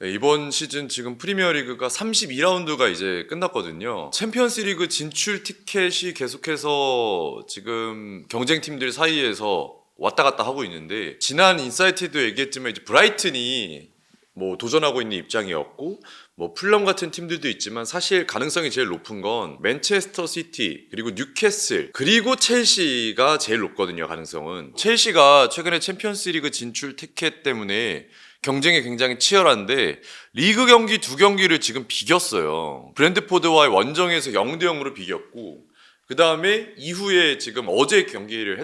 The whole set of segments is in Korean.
네, 이번 시즌 지금 프리미어리그가 32라운드가 이제 끝났거든요. 챔피언스리그 진출 티켓이 계속해서 지금 경쟁팀들 사이에서 왔다 갔다 하고 있는데, 지난 인사이트도 얘기했지만 이제 브라이튼이 뭐 도전하고 있는 입장이었고, 뭐 풀럼 같은 팀들도 있지만 사실 가능성이 제일 높은 건 맨체스터 시티, 그리고 뉴캐슬, 그리고 첼시가 제일 높거든요. 가능성은 첼시가 최근에 챔피언스리그 진출 티켓 때문에 경쟁이 굉장히 치열한데 리그 경기 두 경기를 지금 비겼어요. 브랜드포드와의 원정에서 0대 0으로 비겼고, 그 다음에 이후에 지금 어제 경기를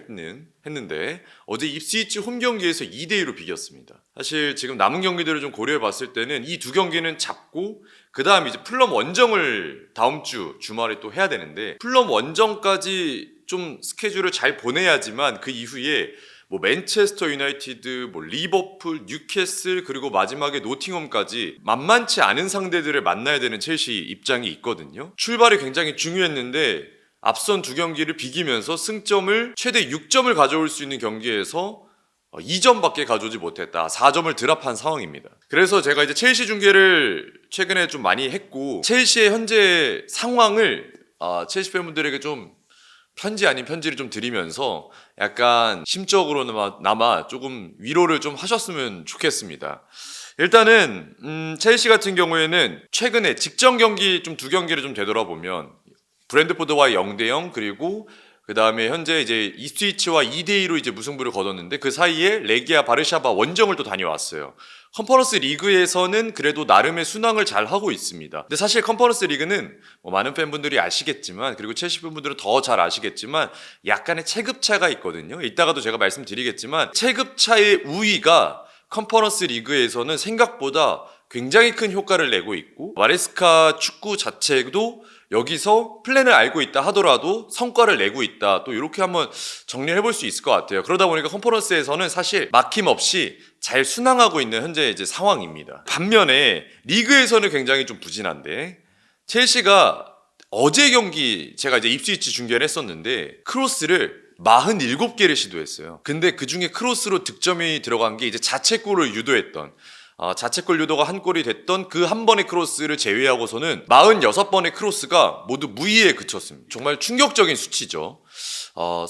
했는데 어제 입스위치 홈 경기에서 2대 2로 비겼습니다. 사실 지금 남은 경기들을 좀 고려해 봤을 때는 이 두 경기는 잡고, 그 다음 이제 풀럼 원정을 다음 주 주말에 또 해야 되는데, 풀럼 원정까지 좀 스케줄을 잘 보내야지만 그 이후에 뭐 맨체스터 유나이티드, 뭐 리버풀, 뉴캐슬, 그리고 마지막에 노팅엄까지 만만치 않은 상대들을 만나야 되는 첼시 입장이 있거든요. 출발이 굉장히 중요했는데 앞선 두 경기를 비기면서 승점을 최대 6점을 가져올 수 있는 경기에서 2점밖에 가져오지 못했다. 4점을 드랍한 상황입니다. 그래서 제가 이제 첼시 중계를 최근에 좀 많이 했고, 첼시의 현재 상황을 첼시 팬분들에게 좀 편지 아닌 편지를 좀 드리면서 약간 심적으로나마 조금 위로를 좀 하셨으면 좋겠습니다. 일단은 첼시 같은 경우에는 최근에 직전 경기 좀 두 경기를 좀 되돌아보면 브랜드포드와의 0대 0, 그리고 그 다음에 현재 이제 입스위치와 2대 2로 이제 무승부를 거뒀는데, 그 사이에 레기아 바르샤바 원정을 또 다녀왔어요. 컨퍼런스 리그에서는 그래도 나름의 순항을 잘 하고 있습니다. 근데 사실 컨퍼런스 리그는 뭐 많은 팬분들이 아시겠지만, 그리고 첼시 팬분들은 더 잘 아시겠지만 약간의 체급차가 있거든요. 이따가도 제가 말씀드리겠지만 체급차의 우위가 컨퍼런스 리그에서는 생각보다 굉장히 큰 효과를 내고 있고, 마레스카 축구 자체도 여기서 플랜을 알고 있다 하더라도 성과를 내고 있다, 또 이렇게 한번 정리를 해볼 수 있을 것 같아요. 그러다 보니까 컨퍼런스에서는 사실 막힘없이 잘 순항하고 있는 현재 이제 상황입니다. 반면에 리그에서는 굉장히 좀 부진한데, 첼시가 어제 경기 제가 이제 입스위치 중계를 했었는데 크로스를 47개를 시도했어요. 근데 그 중에 크로스로 득점이 들어간 게 이제 자책골을 유도했던, 자책골 유도가 한 골이 됐던 그 한 번의 크로스를 제외하고서는 46번의 크로스가 모두 무의에 그쳤습니다. 정말 충격적인 수치죠.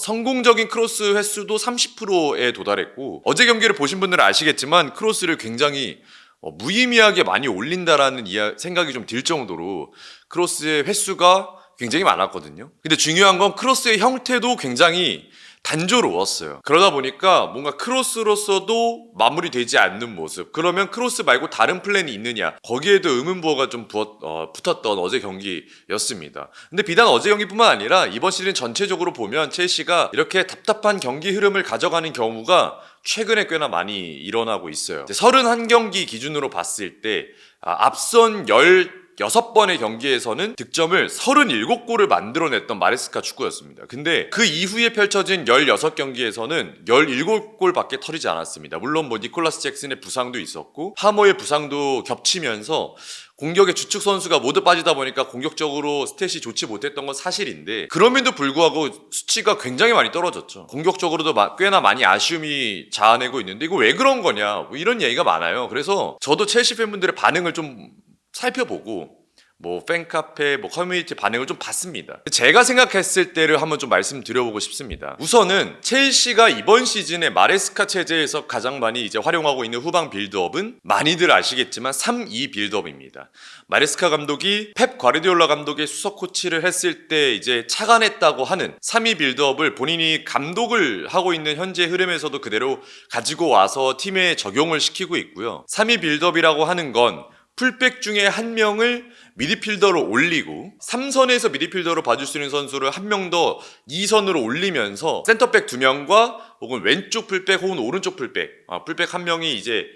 성공적인 크로스 횟수도 30%에 도달했고, 어제 경기를 보신 분들은 아시겠지만 크로스를 굉장히 무의미하게 많이 올린다라는 생각이 좀 들 정도로 크로스의 횟수가 굉장히 많았거든요. 근데 중요한 건 크로스의 형태도 굉장히 단조로웠어요. 그러다 보니까 뭔가 크로스로서도 마무리되지 않는 모습, 그러면 크로스 말고 다른 플랜이 있느냐, 거기에도 의문부호가 좀 붙었던 어제 경기였습니다. 근데 비단 어제 경기뿐만 아니라 이번 시즌 전체적으로 보면 첼시가 이렇게 답답한 경기 흐름을 가져가는 경우가 최근에 꽤나 많이 일어나고 있어요. 31경기 기준으로 봤을 때 앞선 16번의 경기에서는 득점을 37골을 만들어냈던 마레스카 축구였습니다. 근데 그 이후에 펼쳐진 16경기에서는 17골밖에 터지지 않았습니다. 물론 뭐 니콜라스 잭슨의 부상도 있었고 하모의 부상도 겹치면서 공격의 주축 선수가 모두 빠지다 보니까 공격적으로 스탯이 좋지 못했던 건 사실인데, 그럼에도 불구하고 수치가 굉장히 많이 떨어졌죠. 공격적으로도 꽤나 많이 아쉬움이 자아내고 있는데 이거 왜 그런 거냐, 뭐 이런 얘기가 많아요. 그래서 저도 첼시 팬분들의 반응을 좀 살펴보고 뭐 팬카페, 뭐 커뮤니티 반응을 좀 봤습니다. 제가 생각했을 때를 한번 좀 말씀드려보고 싶습니다. 우선은 첼시가 이번 시즌에 마레스카 체제에서 가장 많이 이제 활용하고 있는 후방 빌드업은 많이들 아시겠지만 3-2 빌드업입니다. 마레스카 감독이 펩 과르디올라 감독의 수석 코치를 했을 때 이제 착안했다고 하는 3-2 빌드업을 본인이 감독을 하고 있는 현재 흐름에서도 그대로 가지고 와서 팀에 적용을 시키고 있고요. 3-2 빌드업이라고 하는 건 풀백 중에 한 명을 미드필더로 올리고 3선에서 미드필더로 봐줄 수 있는 선수를 한 명 더 2선으로 올리면서 센터백 2명과 혹은 왼쪽 풀백 혹은 오른쪽 풀백, 풀백 한 명이 이제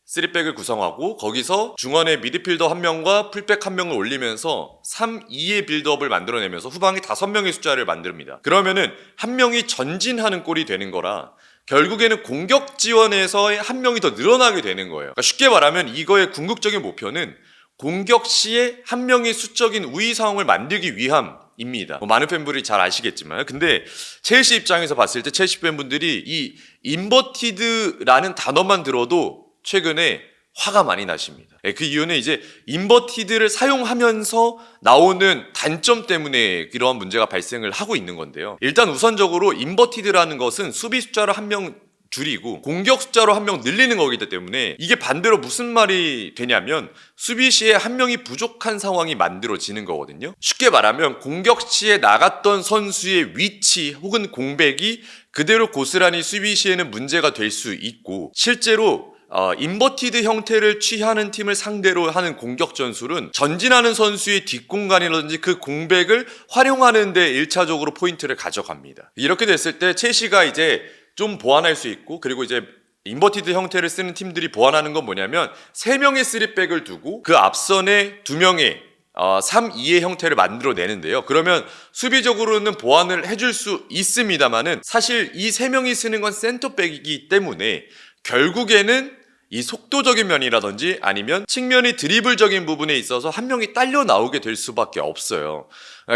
3백을 구성하고 거기서 중원에 미드필더 한 명과 풀백 한 명을 올리면서 3-2의 빌드업을 만들어내면서 후방에 5명의 숫자를 만듭니다. 그러면은 한 명이 전진하는 꼴이 되는 거라 결국에는 공격 지원에서 한 명이 더 늘어나게 되는 거예요. 그러니까 쉽게 말하면 이거의 궁극적인 목표는 공격 시에 한 명의 수적인 우위 상황을 만들기 위함입니다. 많은 팬분들이 잘 아시겠지만, 근데 첼시 입장에서 봤을 때 첼시 팬분들이 이 인버티드라는 단어만 들어도 최근에 화가 많이 나십니다. 그 이유는 이제 인버티드를 사용하면서 나오는 단점 때문에 이러한 문제가 발생을 하고 있는 건데요. 일단 우선적으로 인버티드라는 것은 수비 숫자를 한 명 줄이고 공격 숫자로 한 명 늘리는 거기 때문에 이게 반대로 무슨 말이 되냐면 수비 시에 한 명이 부족한 상황이 만들어지는 거거든요. 쉽게 말하면 공격 시에 나갔던 선수의 위치 혹은 공백이 그대로 고스란히 수비 시에는 문제가 될 수 있고, 실제로 인버티드 형태를 취하는 팀을 상대로 하는 공격 전술은 전진하는 선수의 뒷공간이라든지 그 공백을 활용하는 데 1차적으로 포인트를 가져갑니다. 이렇게 됐을 때 첼시가 이제 좀 보완할 수 있고, 그리고 이제 인버티드 형태를 쓰는 팀들이 보완하는 건 뭐냐면 3명의 3백을 두고 그 앞선에 2명의 3-2의 형태를 만들어내는데요. 그러면 수비적으로는 보완을 해줄 수 있습니다만은 사실 이 3명이 쓰는 건 센터백이기 때문에 결국에는 이 속도적인 면이라든지 아니면 측면이 드리블적인 부분에 있어서 한 명이 딸려 나오게 될 수밖에 없어요.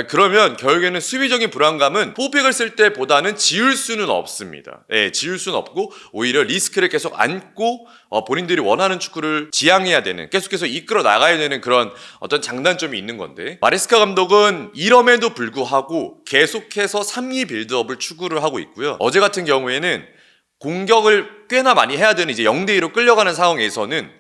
그러면 결국에는 수비적인 불안감은 포백을 쓸 때보다는 지울 수는 없습니다. 지울 수는 없고 오히려 리스크를 계속 안고 본인들이 원하는 축구를 지향해야 되는, 계속해서 이끌어 나가야 되는 그런 어떤 장단점이 있는 건데, 마레스카 감독은 이럼에도 불구하고 계속해서 3-2 빌드업을 추구를 하고 있고요. 어제 같은 경우에는 공격을 꽤나 많이 해야 되는 이제 0대2로 끌려가는 상황에서는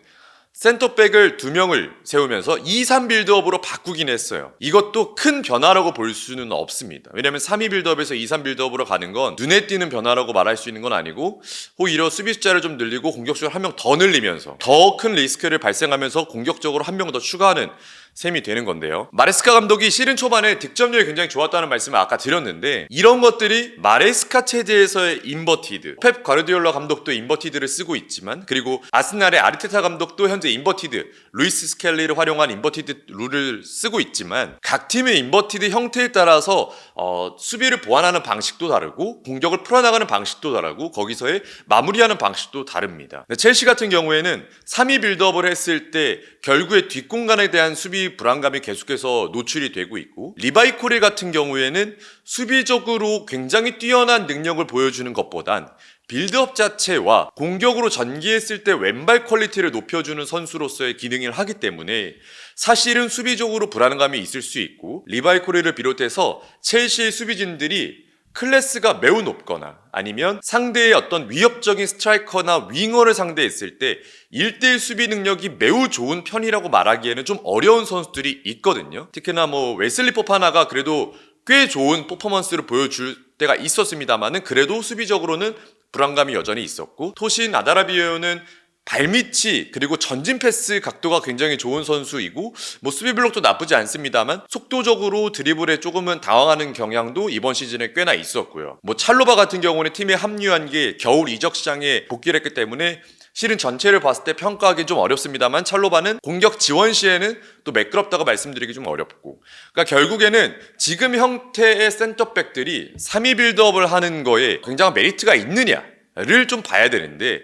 센터백을 2명을 세우면서 2-3 빌드업으로 바꾸긴 했어요. 이것도 큰 변화라고 볼 수는 없습니다. 왜냐면 3-2 빌드업에서 2-3 빌드업으로 가는 건 눈에 띄는 변화라고 말할 수 있는 건 아니고, 오히려 수비 숫자를 좀 늘리고 공격수를 한 명 더 늘리면서 더 큰 리스크를 발생하면서 공격적으로 한 명 더 추가하는 셈이 되는 건데요. 마레스카 감독이 시즌 초반에 득점력이 굉장히 좋았다는 말씀을 아까 드렸는데, 이런 것들이 마레스카 체제에서의 인버티드, 펩 과르디올라 감독도 인버티드를 쓰고 있지만, 그리고 아스날의 아르테타 감독도 현재 인버티드, 루이스 스켈리를 활용한 인버티드 룰을 쓰고 있지만, 각 팀의 인버티드 형태에 따라서 수비를 보완하는 방식도 다르고 공격을 풀어나가는 방식도 다르고 거기서의 마무리하는 방식도 다릅니다. 첼시 같은 경우에는 3-2 빌드업을 했을 때 결국에 뒷공간에 대한 수비 불안감이 계속해서 노출이 되고 있고, 리바이 코리 같은 경우에는 수비적으로 굉장히 뛰어난 능력을 보여주는 것보단 빌드업 자체와 공격으로 전개했을 때 왼발 퀄리티를 높여주는 선수로서의 기능을 하기 때문에 사실은 수비적으로 불안감이 있을 수 있고, 리바이 코리를 비롯해서 첼시의 수비진들이 클래스가 매우 높거나 아니면 상대의 어떤 위협적인 스트라이커나 윙어를 상대했을 때 1대1 수비 능력이 매우 좋은 편이라고 말하기에는 좀 어려운 선수들이 있거든요. 특히나 웨슬리 포파나가 그래도 꽤 좋은 퍼포먼스를 보여줄 때가 있었습니다만은 그래도 수비적으로는 불안감이 여전히 있었고, 토신 아다라비오는 발밑이 그리고 전진 패스 각도가 굉장히 좋은 선수이고 수비 블록도 나쁘지 않습니다만 속도적으로 드리블에 조금은 당황하는 경향도 이번 시즌에 꽤나 있었고요. 찰로바 같은 경우는 팀에 합류한 게 겨울 이적 시장에 복귀를 했기 때문에 실은 전체를 봤을 때 평가하기 좀 어렵습니다만 찰로바는 공격 지원 시에는 또 매끄럽다고 말씀드리기 좀 어렵고, 그러니까 결국에는 지금 형태의 센터백들이 3-2 빌드업을 하는 거에 굉장한 메리트가 있느냐를 좀 봐야 되는데,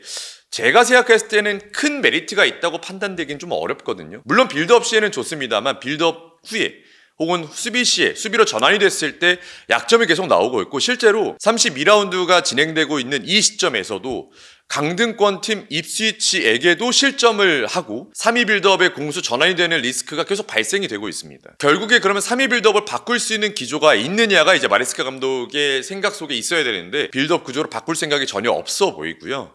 제가 생각했을 때는 큰 메리트가 있다고 판단되긴 좀 어렵거든요. 물론 빌드업 시에는 좋습니다만 빌드업 후에 혹은 수비 시에 수비로 전환이 됐을 때 약점이 계속 나오고 있고, 실제로 32라운드가 진행되고 있는 이 시점에서도 강등권 팀 입스위치에게도 실점을 하고 3-2 빌드업의 공수 전환이 되는 리스크가 계속 발생이 되고 있습니다. 결국에 그러면 3-2 빌드업을 바꿀 수 있는 기조가 있느냐가 이제 마레스카 감독의 생각 속에 있어야 되는데, 빌드업 구조를 바꿀 생각이 전혀 없어 보이고요.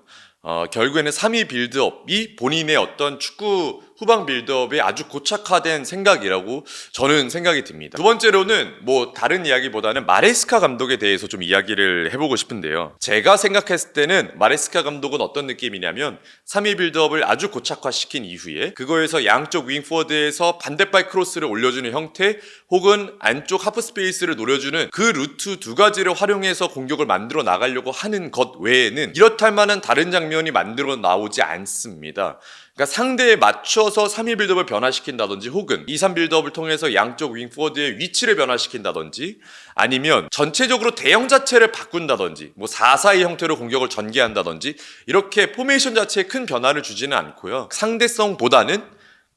결국에는 3-2 빌드업이 본인의 어떤 축구 후방 빌드업에 아주 고착화된 생각이라고 저는 생각이 듭니다. 두 번째로는 다른 이야기보다는 마레스카 감독에 대해서 좀 이야기를 해보고 싶은데요. 제가 생각했을 때는 마레스카 감독은 어떤 느낌이냐면 3-2 빌드업을 아주 고착화시킨 이후에 그거에서 양쪽 윙포워드에서 반대발 크로스를 올려주는 형태 혹은 안쪽 하프 스페이스를 노려주는 그 루트 두 가지를 활용해서 공격을 만들어 나가려고 하는 것 외에는 이렇다 할 만한 다른 장면이 만들어 나오지 않습니다. 그러니까 상대에 맞춰서 3-2 빌드업을 변화시킨다든지 혹은 2-3 빌드업을 통해서 양쪽 윙포워드의 위치를 변화시킨다든지 아니면 전체적으로 대형 자체를 바꾼다든지 4-4-2 형태로 공격을 전개한다든지 이렇게 포메이션 자체에 큰 변화를 주지는 않고요. 상대성보다는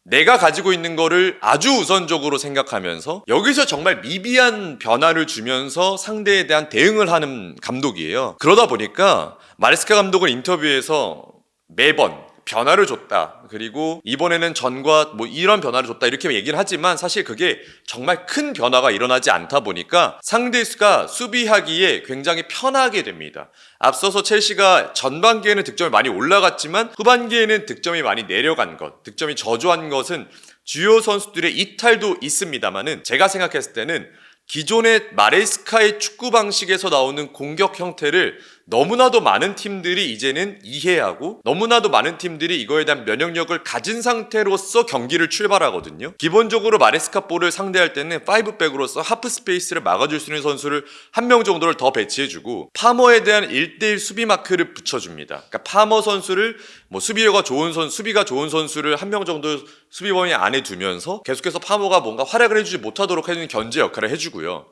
내가 가지고 있는 거를 아주 우선적으로 생각하면서 여기서 정말 미비한 변화를 주면서 상대에 대한 대응을 하는 감독이에요. 그러다 보니까 마레스카 감독은 인터뷰에서 매번 변화를 줬다. 그리고 이번에는 전과 뭐 이런 변화를 줬다. 이렇게 얘기를 하지만 사실 그게 정말 큰 변화가 일어나지 않다 보니까 상대수가 수비하기에 굉장히 편하게 됩니다. 앞서서 첼시가 전반기에는 득점이 많이 올라갔지만 후반기에는 득점이 많이 내려간 것, 득점이 저조한 것은 주요 선수들의 이탈도 있습니다만은 제가 생각했을 때는 기존의 마레스카의 축구 방식에서 나오는 공격 형태를 너무나도 많은 팀들이 이제는 이해하고 너무나도 많은 팀들이 이거에 대한 면역력을 가진 상태로서 경기를 출발하거든요. 기본적으로 마레스카 볼을 상대할 때는 5백으로서 하프 스페이스를 막아줄 수 있는 선수를 한 명 정도를 더 배치해주고 파머에 대한 1대1 수비 마크를 붙여줍니다. 그러니까 파머 선수를 뭐 수비가 좋은 선수를 한 명 정도 수비 범위 안에 두면서 계속해서 파머가 뭔가 활약을 해주지 못하도록 해주는 견제 역할을 해주고요.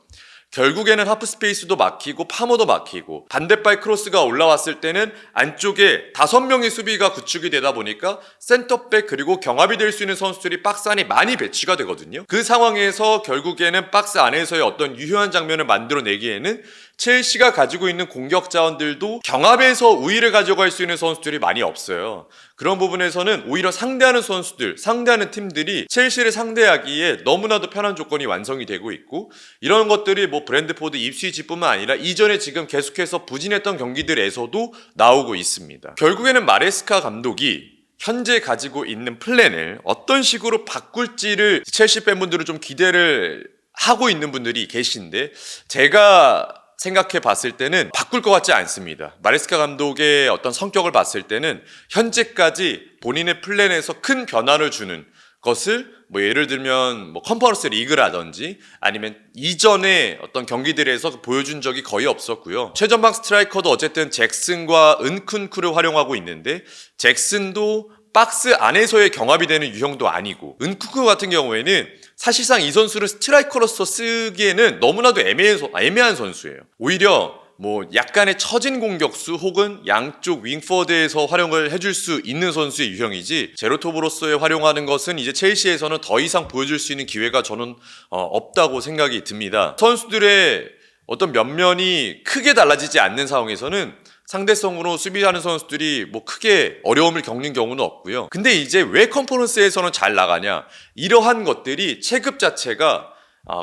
결국에는 하프 스페이스도 막히고 파머도 막히고 반대발 크로스가 올라왔을 때는 안쪽에 5명의 수비가 구축이 되다 보니까 센터백 그리고 경합이 될 수 있는 선수들이 박스 안에 많이 배치가 되거든요. 그 상황에서 결국에는 박스 안에서의 어떤 유효한 장면을 만들어내기에는 첼시가 가지고 있는 공격 자원들도 경합에서 우위를 가져갈 수 있는 선수들이 많이 없어요. 그런 부분에서는 오히려 상대하는 선수들, 상대하는 팀들이 첼시를 상대하기에 너무나도 편한 조건이 완성이 되고 있고 이런 것들이 뭐 브랜드포드 입스위치뿐만 아니라 이전에 지금 계속해서 부진했던 경기들에서도 나오고 있습니다. 결국에는 마레스카 감독이 현재 가지고 있는 플랜을 어떤 식으로 바꿀지를 첼시 팬분들은 좀 기대를 하고 있는 분들이 계신데 제가 생각해 봤을 때는 바꿀 것 같지 않습니다. 마레스카 감독의 어떤 성격을 봤을 때는 현재까지 본인의 플랜에서 큰 변화를 주는 것을 뭐 예를 들면 뭐 컨퍼런스 리그라든지 아니면 이전에 어떤 경기들에서 보여준 적이 거의 없었고요. 최전방 스트라이커도 어쨌든 잭슨과 은쿤쿠를 활용하고 있는데 잭슨도 박스 안에서의 경합이 되는 유형도 아니고 은쿠쿠 같은 경우에는 사실상 이 선수를 스트라이커로서 쓰기에는 너무나도 애매한 선수예요. 오히려 뭐 약간의 처진 공격수 혹은 양쪽 윙포드에서 활용을 해줄 수 있는 선수의 유형이지 제로톱으로서의 활용하는 것은 이제 첼시에서는 더 이상 보여줄 수 있는 기회가 저는 없다고 생각이 듭니다. 선수들의 어떤 면면이 크게 달라지지 않는 상황에서는 상대성으로 수비하는 선수들이 뭐 크게 어려움을 겪는 경우는 없고요. 근데 이제 왜 컨퍼런스에서는 잘 나가냐? 이러한 것들이 체급 자체가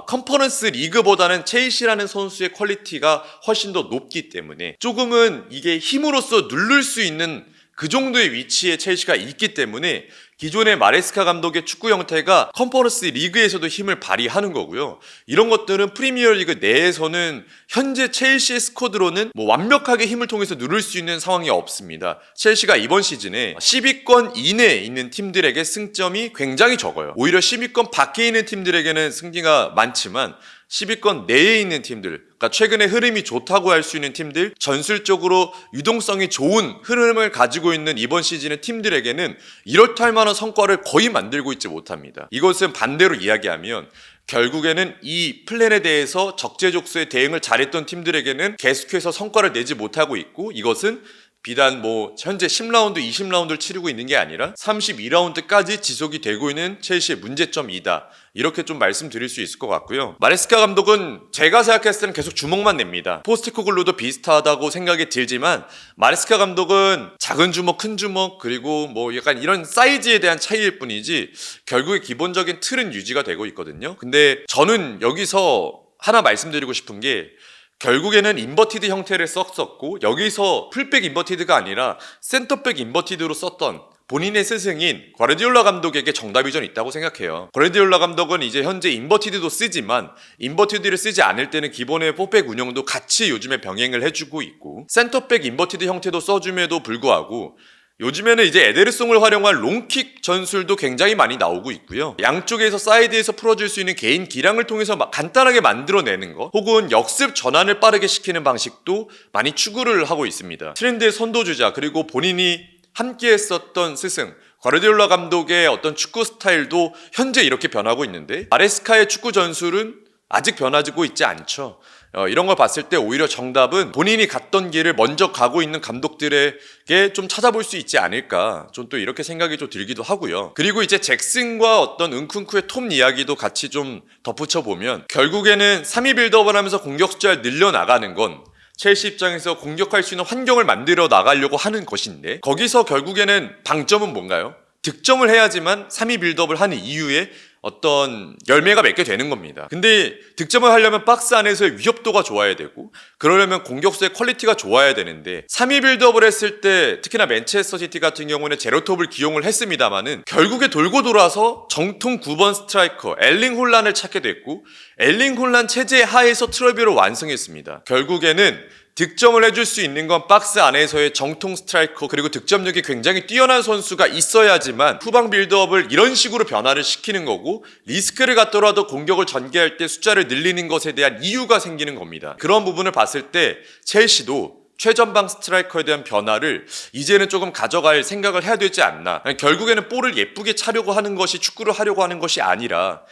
컨퍼런스 리그보다는 첼시라는 선수의 퀄리티가 훨씬 더 높기 때문에 조금은 이게 힘으로써 누를 수 있는 그 정도의 위치에 첼시가 있기 때문에 기존의 마레스카 감독의 축구 형태가 컨퍼런스 리그에서도 힘을 발휘하는 거고요. 이런 것들은 프리미어리그 내에서는 현재 첼시의 스쿼드로는 뭐 완벽하게 힘을 통해서 누를 수 있는 상황이 없습니다. 첼시가 이번 시즌에 10위권 이내에 있는 팀들에게 승점이 굉장히 적어요. 오히려 10위권 밖에 있는 팀들에게는 승리가 많지만 10위권 내에 있는 팀들, 그러니까 최근에 흐름이 좋다고 할 수 있는 팀들, 전술적으로 유동성이 좋은 흐름을 가지고 있는 이번 시즌의 팀들에게는 이렇다 할 만한 성과를 거의 만들고 있지 못합니다. 이것은 반대로 이야기하면 결국에는 이 플랜에 대해서 적재적소에 대응을 잘했던 팀들에게는 계속해서 성과를 내지 못하고 있고 이것은 비단 뭐 현재 10라운드, 20라운드를 치르고 있는 게 아니라 32라운드까지 지속이 되고 있는 첼시의 문제점이다. 이렇게 좀 말씀드릴 수 있을 것 같고요. 마레스카 감독은 제가 생각했을 때는 계속 주먹만 냅니다. 포스테코글루도 비슷하다고 생각이 들지만 마레스카 감독은 작은 주먹, 큰 주먹 그리고 뭐 약간 이런 사이즈에 대한 차이일 뿐이지 결국에 기본적인 틀은 유지가 되고 있거든요. 근데 저는 여기서 하나 말씀드리고 싶은 게 결국에는 인버티드 형태를 썼었고 여기서 풀백 인버티드가 아니라 센터백 인버티드로 썼던 본인의 스승인 과르디올라 감독에게 정답이 좀 있다고 생각해요. 과르디올라 감독은 이제 현재 인버티드도 쓰지만 인버티드를 쓰지 않을 때는 기본의 4백 운영도 같이 요즘에 병행을 해주고 있고 센터백 인버티드 형태도 써줌에도 불구하고 요즘에는 이제 에데르송을 활용한 롱킥 전술도 굉장히 많이 나오고 있고요. 양쪽에서 사이드에서 풀어줄 수 있는 개인 기량을 통해서 간단하게 만들어내는 것 혹은 역습 전환을 빠르게 시키는 방식도 많이 추구를 하고 있습니다. 트렌드의 선도주자 그리고 본인이 함께 했었던 스승 과르디올라 감독의 어떤 축구 스타일도 현재 이렇게 변하고 있는데 마레스카의 축구 전술은 아직 변하고 있지 않죠. 이런 걸 봤을 때 오히려 정답은 본인이 갔던 길을 먼저 가고 있는 감독들에게 좀 찾아볼 수 있지 않을까 좀 또 이렇게 생각이 좀 들기도 하고요. 그리고 이제 잭슨과 어떤 은쿤쿠의 톱 이야기도 같이 좀 덧붙여 보면 결국에는 3위 빌드업을 하면서 공격 숫자를 늘려나가는 건 첼시 입장에서 공격할 수 있는 환경을 만들어 나가려고 하는 것인데 거기서 결국에는 방점은 뭔가요? 득점을 해야지만 3위 빌드업을 하는 이유에 어떤 열매가 맺게 되는 겁니다. 근데 득점을 하려면 박스 안에서의 위협도가 좋아야 되고 그러려면 공격수의 퀄리티가 좋아야 되는데 3위 빌드업을 했을 때 특히나 맨체스터 시티 같은 경우는 제로톱을 기용을 했습니다만은 결국에 돌고 돌아서 정통 9번 스트라이커 엘링 홀란을 찾게 됐고 엘링 홀란 체제 하에서 트러비를 완성했습니다. 결국에는 득점을 해줄 수 있는 건 박스 안에서의 정통 스트라이커 그리고 득점력이 굉장히 뛰어난 선수가 있어야지만 후방 빌드업을 이런 식으로 변화를 시키는 거고 리스크를 갖더라도 공격을 전개할 때 숫자를 늘리는 것에 대한 이유가 생기는 겁니다. 그런 부분을 봤을 때 첼시도 최전방 스트라이커에 대한 변화를 이제는 조금 가져갈 생각을 해야 되지 않나. 결국에는 볼을 예쁘게 차려고 하는 것이 축구를 하려고 하는 것이 아니라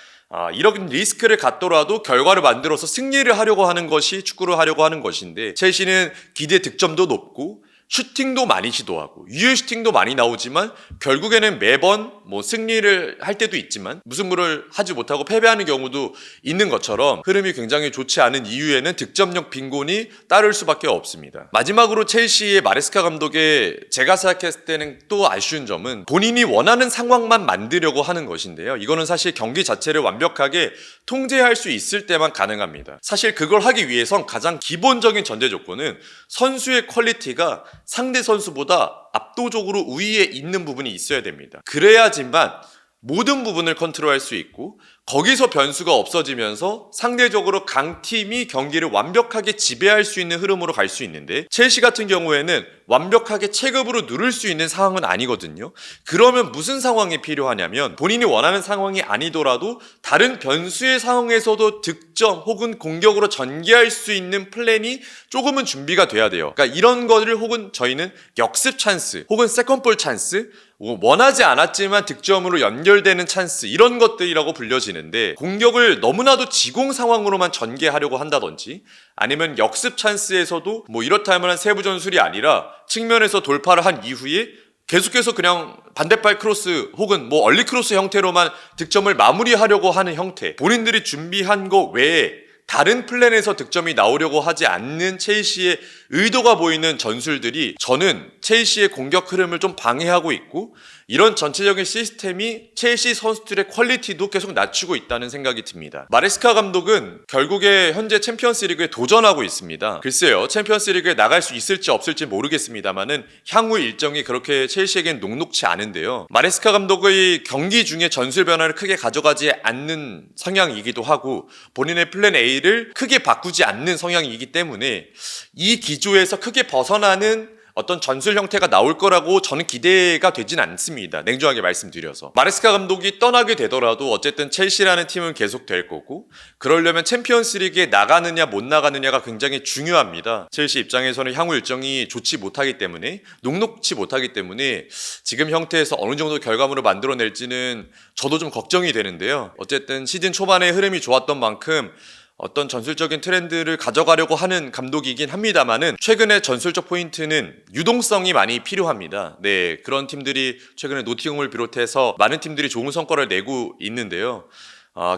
이런 리스크를 갖더라도 결과를 만들어서 승리를 하려고 하는 것이 축구를 하려고 하는 것인데 첼시는 기대 득점도 높고 슈팅도 많이 시도하고 유효 슈팅도 많이 나오지만 결국에는 매번 승리를 할 때도 있지만 무승부를 하지 못하고 패배하는 경우도 있는 것처럼 흐름이 굉장히 좋지 않은 이유에는 득점력 빈곤이 따를 수밖에 없습니다. 마지막으로 첼시의 마레스카 감독의 제가 생각했을 때는 또 아쉬운 점은 본인이 원하는 상황만 만들려고 하는 것인데요. 이거는 사실 경기 자체를 완벽하게 통제할 수 있을 때만 가능합니다. 사실 그걸 하기 위해선 가장 기본적인 전제 조건은 선수의 퀄리티가 상대 선수보다 압도적으로 우위에 있는 부분이 있어야 됩니다. 그래야지만 모든 부분을 컨트롤할 수 있고 거기서 변수가 없어지면서 상대적으로 강팀이 경기를 완벽하게 지배할 수 있는 흐름으로 갈 수 있는데 첼시 같은 경우에는 완벽하게 체급으로 누를 수 있는 상황은 아니거든요. 그러면 무슨 상황이 필요하냐면 본인이 원하는 상황이 아니더라도 다른 변수의 상황에서도 득점 혹은 공격으로 전개할 수 있는 플랜이 조금은 준비가 돼야 돼요. 그러니까 이런 거를 혹은 저희는 역습 찬스 혹은 세컨볼 찬스 원하지 않았지만 득점으로 연결되는 찬스 이런 것들이라고 불려지는데 공격을 너무나도 지공 상황으로만 전개하려고 한다든지 아니면 역습 찬스에서도 이렇다면 세부 전술이 아니라 측면에서 돌파를 한 이후에 계속해서 그냥 반대발 크로스 혹은 얼리 크로스 형태로만 득점을 마무리하려고 하는 형태 본인들이 준비한 거 외에 다른 플랜에서 득점이 나오려고 하지 않는 첼시의 의도가 보이는 전술들이 저는 첼시의 공격 흐름을 좀 방해하고 있고 이런 전체적인 시스템이 첼시 선수들의 퀄리티도 계속 낮추고 있다는 생각이 듭니다. 마레스카 감독은 결국에 현재 챔피언스 리그에 도전하고 있습니다. 글쎄요, 챔피언스 리그에 나갈 수 있을지 없을지 모르겠습니다만은 향후 일정이 그렇게 첼시에겐 녹록치 않은데요. 마레스카 감독의 경기 중에 전술 변화를 크게 가져가지 않는 성향이기도 하고 본인의 플랜 A를 크게 바꾸지 않는 성향이기 때문에 이 기조에서 크게 벗어나는 어떤 전술 형태가 나올 거라고 저는 기대가 되진 않습니다. 냉정하게 말씀드려서. 마레스카 감독이 떠나게 되더라도 어쨌든 첼시라는 팀은 계속 될 거고 그러려면 챔피언스 리그에 나가느냐 못 나가느냐가 굉장히 중요합니다. 첼시 입장에서는 향후 일정이 좋지 못하기 때문에 녹록치 못하기 때문에 지금 형태에서 어느 정도 결과물을 만들어낼지는 저도 좀 걱정이 되는데요. 어쨌든 시즌 초반에 흐름이 좋았던 만큼 어떤 전술적인 트렌드를 가져가려고 하는 감독이긴 합니다만은 최근에 전술적 포인트는 유동성이 많이 필요합니다. 네, 그런 팀들이 최근에 노팅엄을 비롯해서 많은 팀들이 좋은 성과를 내고 있는데요.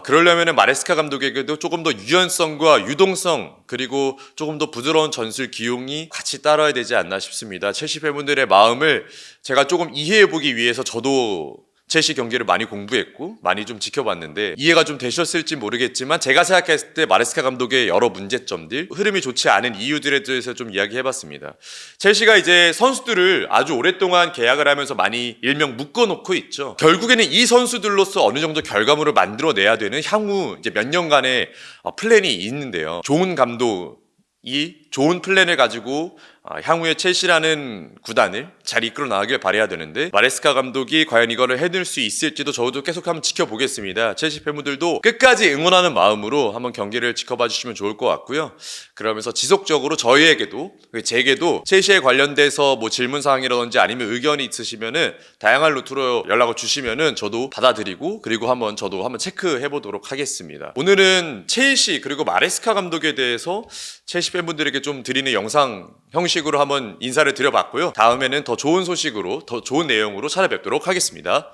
그러려면은 마레스카 감독에게도 조금 더 유연성과 유동성 그리고 조금 더 부드러운 전술 기용이 같이 따라야 되지 않나 싶습니다. 첼시 팬분들의 마음을 제가 조금 이해해보기 위해서 저도 첼시 경기를 많이 공부했고 많이 좀 지켜봤는데 이해가 좀 되셨을지 모르겠지만 제가 생각했을 때 마레스카 감독의 여러 문제점들 흐름이 좋지 않은 이유들에 대해서 좀 이야기해봤습니다. 첼시가 이제 선수들을 아주 오랫동안 계약을 하면서 많이 일명 묶어놓고 있죠. 결국에는 이 선수들로서 어느 정도 결과물을 만들어내야 되는 향후 이제 몇 년간의 플랜이 있는데요. 좋은 감독이 좋은 플랜을 가지고 향후에 첼시라는 구단을 잘 이끌어 나가길 바라야 되는데 마레스카 감독이 과연 이거를 해낼 수 있을지도 저도 계속 한번 지켜보겠습니다. 첼시 팬분들도 끝까지 응원하는 마음으로 한번 경기를 지켜봐 주시면 좋을 것 같고요. 그러면서 지속적으로 저희에게도 제게도 첼시에 관련돼서 질문사항이라든지 아니면 의견이 있으시면은 다양한 루트로 연락을 주시면은 저도 받아드리고 그리고 저도 한번 체크해 보도록 하겠습니다. 오늘은 첼시 그리고 마레스카 감독에 대해서 첼시 팬분들에게 좀 드리는 영상 형식으로 한번 인사를 드려봤고요. 다음에는 더 좋은 소식으로 더 좋은 내용으로 찾아뵙도록 하겠습니다.